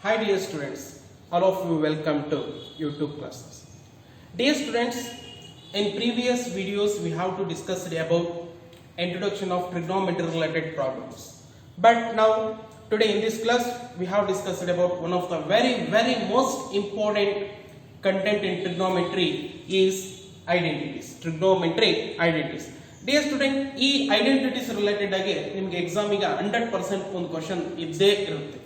Hi dear students, all of you welcome to YouTube classes. Dear students, in previous videos we have to discuss about introduction of trigonometry related problems. But now today in this class we have discussed about one of the very most important content in trigonometry is identities, trigonometric identities. Dear student, ಈ identities related ಆಗಿ ನಿಮಗೆ exam ಈಗ 100% ಒಂದು question ಇದ್ದೇ ಇರುತ್ತೆ.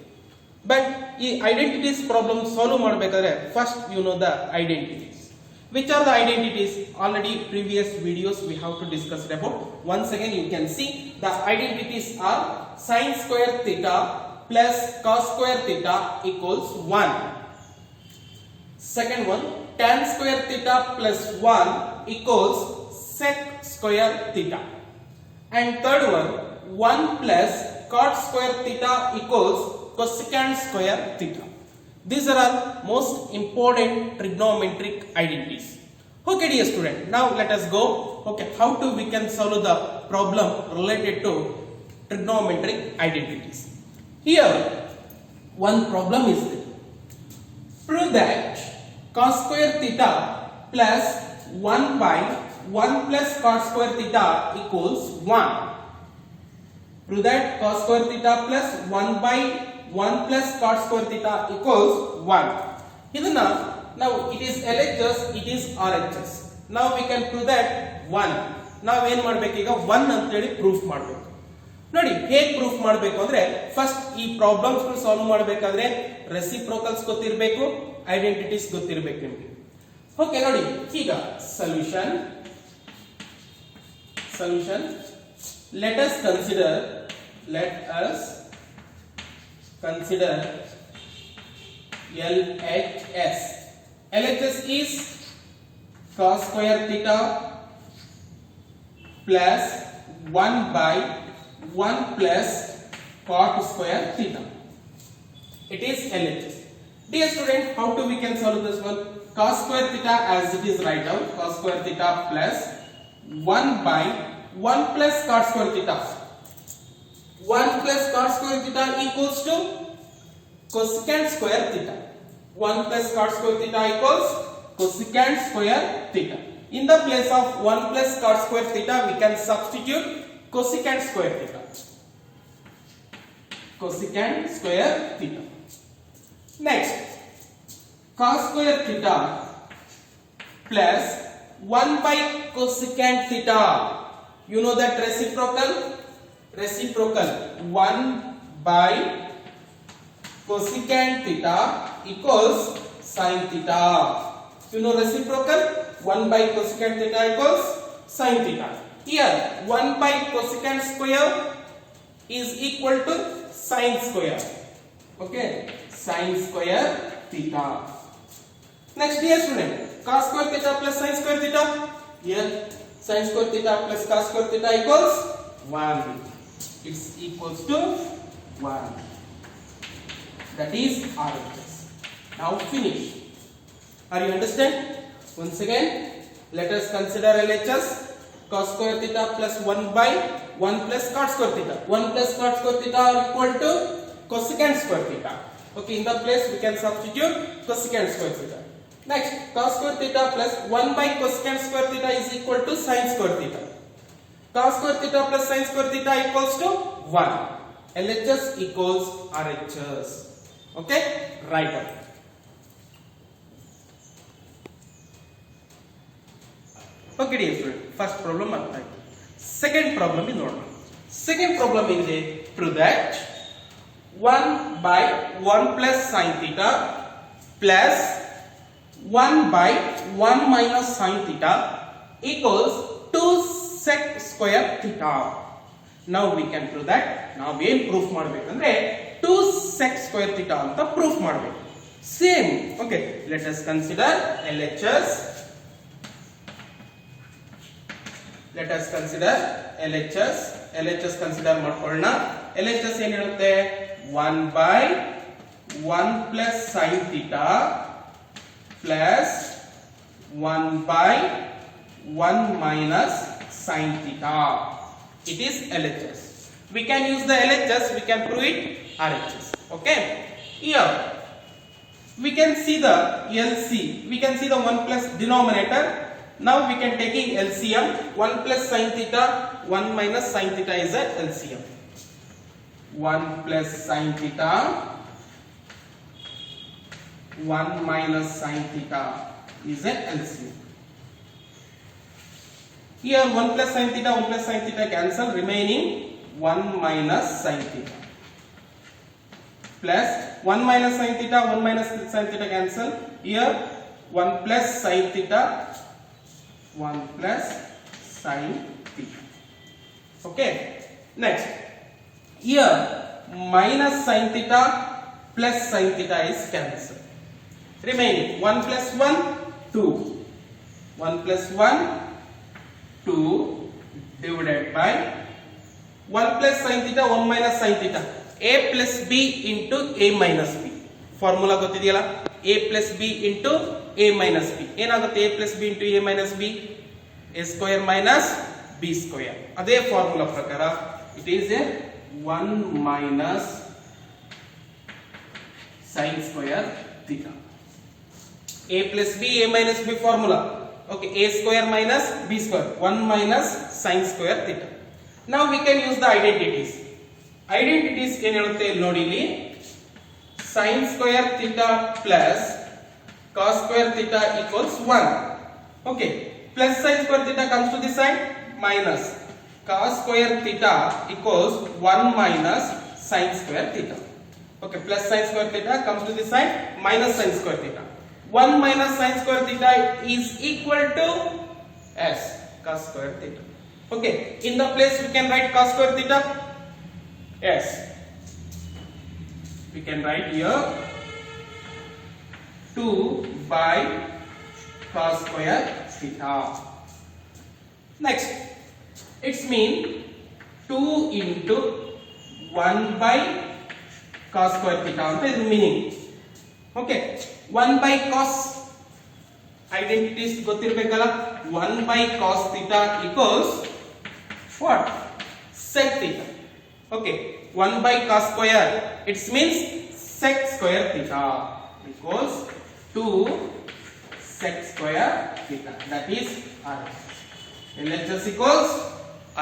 But ಈ identities problem solve ಮಾಡಬೇಕಾದ್ರೆ first you know the identities. Which are the identities? Already previous videos we have to discuss about. Once again you can see the identities are sin square theta plus cos square theta equals 1. Second one, tan square theta plus 1 equals sec square theta. And third one, 1 plus cot square theta equals cosecant square theta. These are all most important trigonometric identities. Okay dear student, now let us go. Okay, how to we can solve the problem related to trigonometric identities. Here one problem is there. Prove that cos square theta plus 1 by 1 plus cot square theta equals 1. Prove that cos square theta plus 1 by 1 plus cot square theta equals 1. ಇದನ್ನ now it is LHS, it is RHS. Now we can prove that 1. ನಾವು ಏನು ಮಾಡಬೇಕು ಈಗ 1 ಅಂತ ಹೇಳಿ proof ಮಾಡಬೇಕು. ನೋಡಿ ಹೇಗೆ ಪ್ರೂಫ್ ಮಾಡಬೇಕು ಅಂದ್ರೆ ಫಸ್ಟ್ ಈ ಪ್ರಾಬ್ಲಮ್ಸ್ ಸಾಲ್ವ್ ಮಾಡಬೇಕಾದ್ರೆ ರೆಸಿಪ್ರೋಕಲ್ಸ್ ಗೊತ್ತಿರಬೇಕು, ಐಡೆಂಟಿಟೀಸ್ ಗೊತ್ತಿರಬೇಕು ನಿಮಗೆ. ಓಕೆ ನೋಡಿ ಈಗ solution let us consider LHS. LHS is cos square theta plus 1 by 1 plus cot square theta. It is LHS. Dear student, how do we can solve this one? Cos square theta as it is write down, cos square theta plus 1 by 1 plus cot square theta. 1 plus cot square theta equals to cosecant square theta. 1 plus cot square theta equals cosecant square theta. In the place of 1 plus cot square theta, we can substitute cosecant square theta. Cosecant square theta. Next, cos square theta plus 1 by cosecant theta. You know that reciprocal 1 by cosecant theta equals sin theta. You know reciprocal 1 by cosecant theta equals sin theta. Here 1 by cosecant square is equal to sin square. Okay, sin square theta. Next dear student, cos square theta plus sin square theta. Here sin square theta plus cos square theta equals 1. It's equals to 1. That is RHS. Now finish. Are you understand? Once again, let us consider LHS. Cos square theta plus 1 by 1 plus cot square theta. 1 plus cot square theta are equal to cosecant square theta. Okay, in the place we can substitute cosecant square theta. Next, cos square theta plus 1 by cosecant square theta is equal to sin square theta. Cos square theta plus sin square theta equals to 1. LHS equals RHS. Okay, write down. Okay dear student, first problem artha aaytu. Second problem is nodoಣ. Second problem is prove that 1 by 1 plus sin theta plus 1 by 1 minus sin theta equals 2 sec square theta. Now we can prove that. Now ಏನು proof ಮಾಡಬೇಕಂದ್ರೆ 2 sec square theta ಅಂತ proof ಮಾಡಬೇಕು. Same. Okay, let us consider LHS. LHS consider ಮಾಡ್ಕೊಳ್ಳೋಣ. LHS ಏನು ಹೇಳುತ್ತೆ? 1 by 1 plus sin theta plus 1 by 1 minus sin theta. It is LHS. We can use the LHS, we can prove it RHS. Okay. Here we can see the LC, we can see the 1 plus denominator. Now we can taking LCM. 1 plus sin theta, 1 minus sin theta is a LCM. 1 plus sin theta, 1 minus sin theta is a LCM. Here 1 plus sin theta, 1 plus sin theta cancel, remaining 1 minus sin theta. Plus 1 minus sin theta, 1 minus sin theta cancel. Here 1 plus sin theta, 1 plus sin theta. Okay. Next, here minus sin theta plus sin theta is cancelled. Remaining 1 plus 1, 2. 1 plus 1, 2 divided by 1 plus sin theta, 1 minus sin theta. A plus B into A minus B. Formula ಗೊತ್ತಿದೆಯಲ್ಲ, A plus B into A minus B. ಏನಾಗುತ್ತೆ A plus B into A minus B? A square minus B square. ಅದೇ formula ಪ್ರಕಾರ it is a 1 minus sin square theta. A plus B, A minus B formula. Okay, A square minus B square. 1 minus sin square theta. Now we can use the identities. Identities ಏನು ಹೇಳುತ್ತೆ ನೋಡಿ ಇಲ್ಲಿ, sin square theta plus cos square theta equals 1. Okay, plus sin square theta comes to this side, minus cos square theta equals 1 minus sin square theta. Okay, plus sin square theta comes to this side, minus sin square theta. 1 minus sin square theta is equal to s cos square theta. Okay, in the place we can write cos square theta. Yes, we can write here 2 by cos square theta. Next, it's mean 2 into 1 by cos square theta anta is meaning. Okay, 1 by cos identities ಗೊತ್ತಿರಬೇಕಲ್ಲ, 1 by cos theta equals what? Sec theta. Okay, 1 by cos square, it means sec square theta equals 2 sec square theta, that is RHS. LHS equals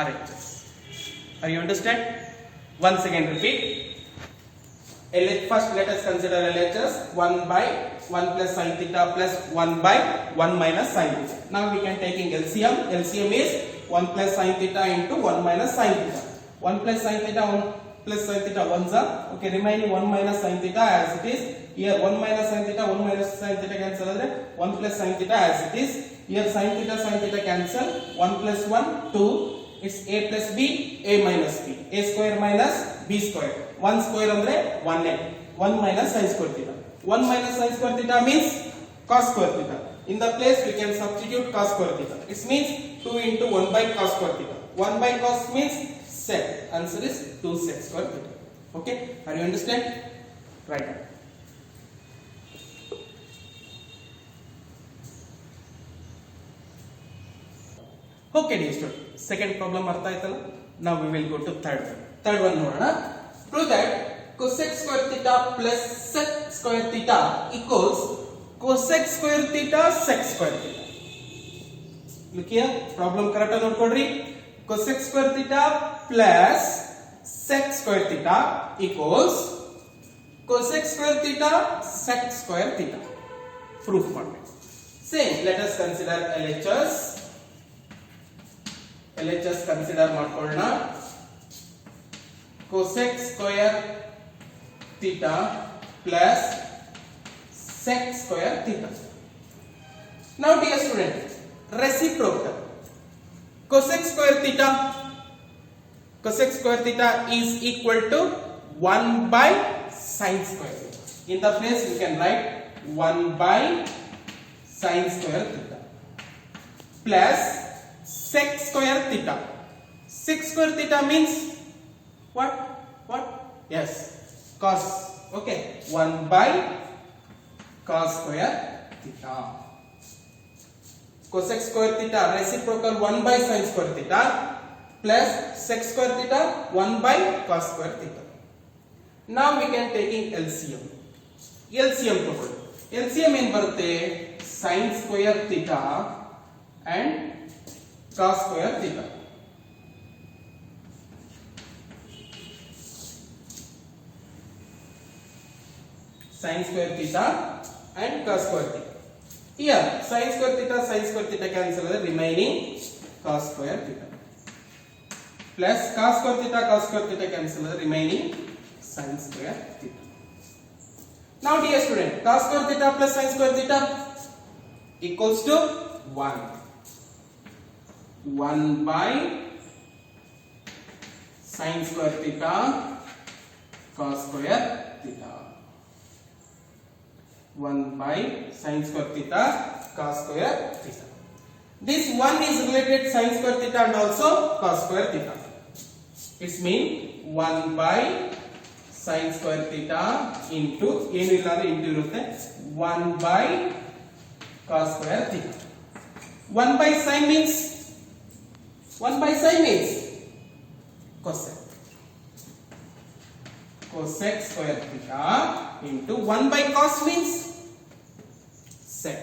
RHS. Are you understand? Once again repeat. First let us consider LHS. 1 by 1 plus sin theta plus 1 by 1 minus sin theta. Now we can taking LCM. LCM is 1 plus sin theta into 1 minus sin theta. 1 plus sin theta, 1 plus sin theta, 1s are. Okay, remaining 1 minus sin theta as it is. Here 1 minus sin theta, 1 minus sin theta cancel. 1 plus sin theta as it is. Here sin theta cancel. 1 plus 1, 2. It's A plus B, A minus B. A square minus B square. 1 square andre 1a. 1 minus sin square theta. 1 minus sin square theta means cos square theta. In the place we can substitute cos square theta. It means 2 into 1 by cos square theta. 1 by cos means sec. Answer is 2 sec square theta. Okay, are you understand? Right. Okay dear student, second problem ಅರ್ಥ ಆಯ್ತಲ್ಲ. Now we will go to third one ನೋಡೋಣ. Prove that cosec square theta plus sec square theta equals cosec square theta sec square theta. Look here, problem correct ಆಗಿ ನೋಡ್ಕೊಡ್ರಿ. Cosec square theta plus sec square theta equals cosec square theta sec square theta. Proof ಮಾಡಬೇಕು. Same, let us consider LHS. LHS consider ಮಾಡ್ಕೊಳ್ಳೋಣ. Cosec square theta plus sec square theta. Now dear student, reciprocal. Cosec square theta is equal to 1 by sin square theta. In the place we can write 1 by sin square theta plus sec square theta. Sec square theta means what? Yes, cos. Okay, 1 by cos square theta. Cosec square theta reciprocal 1 by sin square theta plus sec square theta 1 by cos square theta. Now we can taking LCM. LCM ತಗೊಳ್ಳಿ. LCM ಏನು ಬರುತ್ತೆ sin square theta and cos square theta. Sin square theta and cos square theta. Here sin square theta cancel the remaining cos square theta plus cos square theta cancel the remaining sin square theta. Now dear student, cos square theta plus sin square theta equals to 1 by sin square theta cos square theta. 1 by sin square theta cos square theta. This 1 is related sin square theta and also cos square theta. It means 1 by sin square theta into ಏನು ಇಲ್ಲ ಅಂದ್ರೆ into ಇರುತ್ತೆ 1 by cos square theta. 1 by sin means cosec. Cosec square theta into 1 by cos means sec.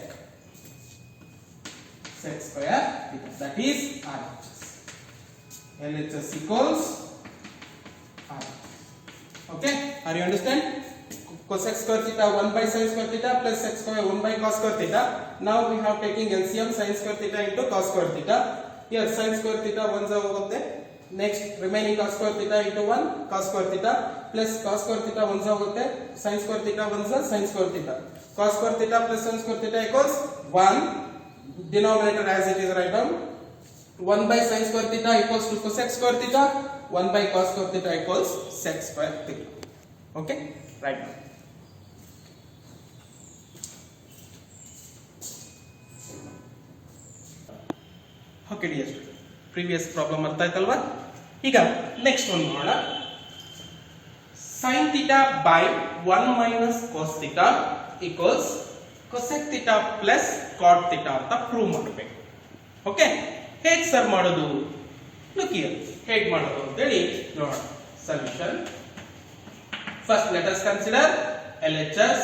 Sec square theta. That is RHS. LHS equals RHS. Okay? Are you understand? Cosec square theta 1 by sin square theta plus sec square 1 by cos square theta. Now we have taking LCM sin square theta into cos square theta. Here sin square theta 1 ಹೋಗುತ್ತೆ. Next remaining cos square theta into 1 cos square theta plus cos square theta 1 ಹೋಗುತ್ತೆ. Sin square theta 1 sin square theta. Cos square theta plus sin square theta equals 1. Denominator as it is write down. 1 by sin square theta equals to cosec square theta. 1 by cos square theta equals sec square theta. Okay? Right now. Okay dear student, previous problem ಅರ್ಥ ಆಯ್ತಲ್ವಾ? ಈಗ next one ನೋಡೋಣ. sin theta by 1 minus cos theta equals cosec theta plus cot theta ಅಂತ prove ಮಾಡಬೇಕು. Okay, ಹೇಗೆ sir ಮಾಡೋದು? Look here, ಹೇಗೆ ಮಾಡೋದು ಅಂತ ಹೇಳಿ ನೋಡೋಣ. Solution. First let us consider LHS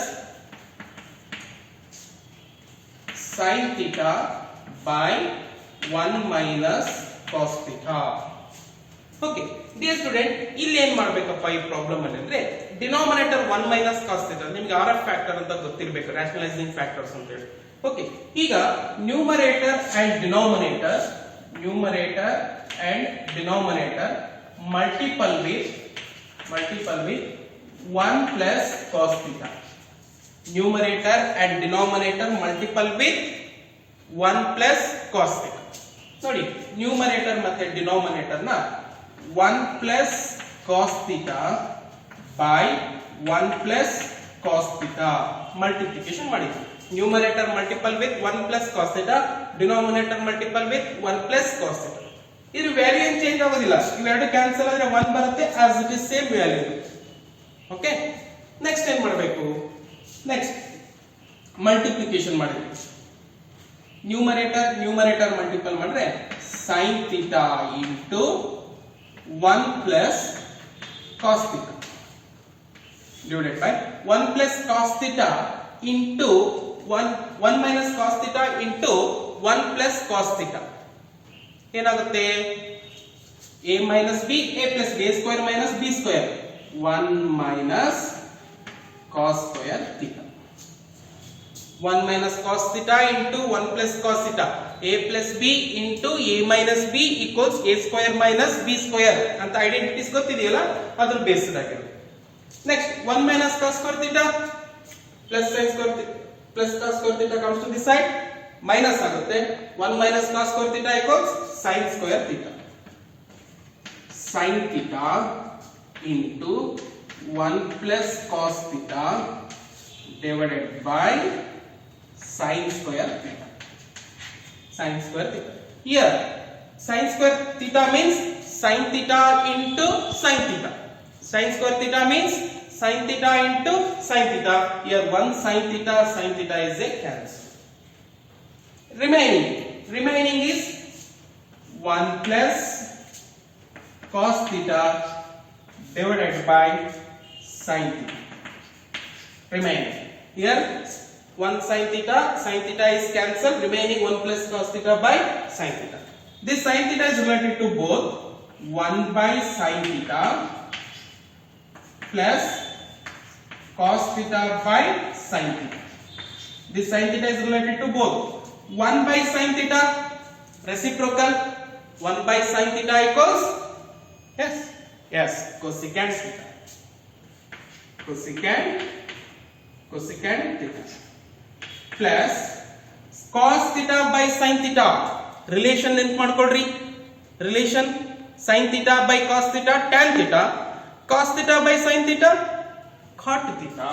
sin theta by 1 minus cos theta. Okay dear student, ಇಲ್ಲಿ ಏನ್ ಮಾಡ್ಬೇಕಪ್ಪ ಈ ಪ್ರಾಬ್ಲಮ್ ಅಲ್ಲಿ ಅಂದ್ರೆ ಡಿನಾಮಿನೇಟರ್ 1 minus cos theta, ನಿಮಗೆ RF ಫ್ಯಾಕ್ಟರ್ ಅಂತ ಗೊತ್ತಿರಬೇಕು, ರಾಷನಲೈಸಿಂಗ್ ಫ್ಯಾಕ್ಟರ್ಸ್ ಅಂತ ಹೇಳಿ. ಓಕೆ, ಈಗ numerator and denominator multiple with 1 plus cos theta. Numerator and denominator multiple with 1 plus cos theta. ನೋಡಿ, ನ್ಯೂಮರೇಟರ್ ಮತ್ತೆ ಡಿನಾಮಿನೇಟರ್ ನ 1 plus cos theta by 1 plus cos theta multiplication ಮಾಡಿದ್ವಿ. Numerator multiple with 1 plus cos theta, denominator multiple with 1 plus cos theta. ಇದು value ಏನು change ಆಗೋದಿಲ್ಲ, ಇವೆರಡು cancel ಆದ್ರೆ 1 ಬರುತ್ತೆ, as it is same value. Okay, next ಏನ್ ಮಾಡಬೇಕು? ನೆಕ್ಸ್ಟ್ ಮಲ್ಟಿಪ್ಲಿಕೇಶನ್ ಮಾಡಿದ್ವಿ. ನ್ಯೂಮರೇಟರ್ ಮಲ್ಟಿಪಲ್ ಮಾಡಿದ್ರೆ sin theta into 1 plus cos theta divided by 1 plus cos theta into 1 minus cos theta into 1 plus cos theta. ಏನಾಗುತ್ತೆ? a minus b, a plus b, a square minus b square, 1 minus cos square theta. 1 minus cos theta into 1 plus cos theta, a plus b into a minus b equals a square minus b square ಅಂತ identities ಗೊತ್ತಿದೆಯಲ್ಲ, ಅದ್ರ based ಆಗಿರುತ್ತೆ. Next 1 minus cos square theta plus sin square theta plus cos square theta comes to this side, minus ಆಗುತ್ತೆ. 1 minus cos square theta equals sin square theta. Sin theta into 1 plus cos theta divided by sin square theta. Here sin square theta means sin theta into sin theta. Sin square theta means sin theta into sin theta. Here one sin theta is a cancel. Remaining is 1 plus cos theta divided by sin theta. Remaining. Here 1 sin theta is cancelled, remaining 1 plus cos theta by sin theta. This sin theta is related to both 1 by sin theta plus cos theta by sin theta. This sin theta is related to both 1 by sin theta, reciprocal, 1 by sin theta equals cosecant theta. Cosecant theta plus cos theta by sin theta. Relation ನೆನ್ಪು ಮಾಡ್ಕೊಳ್ರಿ. Relation sin theta by cos theta tan theta. Cos theta by sin theta cot theta.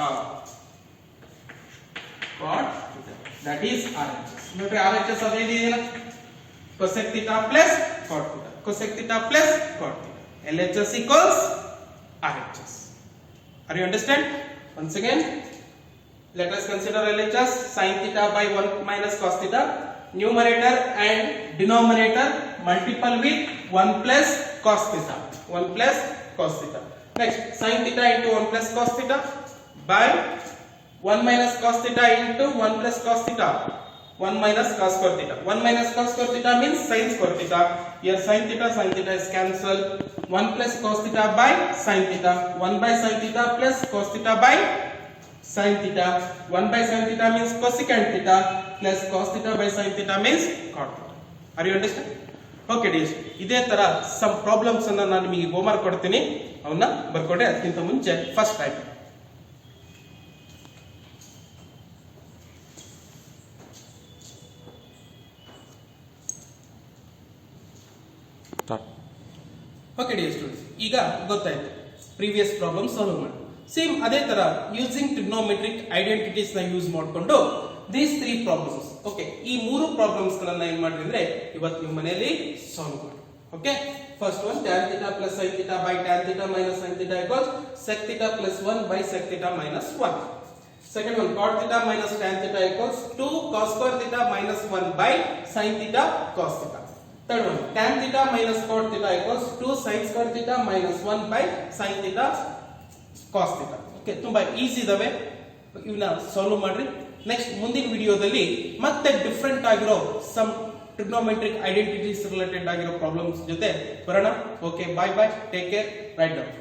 That is RHS. ನೋಡ್ರಿ RHS ಅದೇ ಇದೆಯಲ್ಲ, cosec theta plus cot theta. Cosec theta plus cot theta. LHS equals RHS. Are you understand? Once again, let us consider LHS sin theta by 1 minus cos theta. Numerator and denominator multiple with 1 plus cos theta. 1 plus cos theta. Next, sin theta into 1 plus cos theta by 1 minus cos theta into 1 plus cos theta. 1 minus cos square theta. 1 minus cos square theta means sin square theta. Here sin theta is cancelled. 1 plus cos theta by sin theta. 1 by sin theta plus cos theta by sin theta. 1 by sin theta means cosecant theta plus cos theta by sin theta means cot theta. Are you understand? Okay dears, ಇದೇ ತರ some problems ಅನ್ನು ನಾನು ನಿಮಗೆ homework ಕೊಡ್ತೀನಿ, ಅವನ್ನ ಬರ್ಕೊಡಿ. ಅದಕ್ಕಿಂತ ಮುಂಚೆ first type okay dear students, ಈಗ ಗೊತ್ತಾಯ್ತು ಪ್ರೀವಿಯಸ್ ಪ್ರಾಬ್ಲಮ್ ಸಾಲ್ವ್ ಮಾಡಿ. ಸೇಮ್ ಅದೇ ತರ ಯೂಸಿಂಗ್ ಟ್ರಿಗ್ನೋಮೆಟ್ರಿಕ್ ಐಡೆಂಟಿಟೀಸ್ ನ ಯೂಸ್ ಮಾಡಿಕೊಂಡು ದೀಸ್ 3 ಪ್ರಾಬ್ಲಮ್ಸ್. ಓಕೆ, ಈ 3 ಪ್ರಾಬ್ಲಮ್ಸ್ ಗಳನ್ನ ಏನ್ ಮಾಡಿ ಅಂದ್ರೆ ಇವತ್ತು ನಿಮ್ಮ ಮನೆಯಲ್ಲಿ ಸಾಲ್ವ್ ಮಾಡಿ. Okay, first one tan theta plus sin theta by tan theta minus sin theta equals sec theta plus 1 by sec theta minus 1. Second one, cot theta minus tan theta equals 2 cos square theta minus 1 by sin theta cos theta. Third one, tan theta minus cot theta equals 2 sin square theta minus 1 by sin theta cos theta. Okay, ತುಂಬಾ easy ಇದಾವೆ, ಇವನ್ನ solve ಮಾಡ್ರಿ. Next ಮುಂದಿನ ವಿಡಿಯೋದಲ್ಲಿ ಮತ್ತೆ different ಆಗಿರೋ some trigonometric identities related ಆಗಿರೋ problems ಜೊತೆ ಬರೋಣ. ಓಕೆ, ಬಾಯ್ ಬಾಯ್, ಟೇಕ್ ಕೇರ್, ರೈಟ್ ಡೌನ್.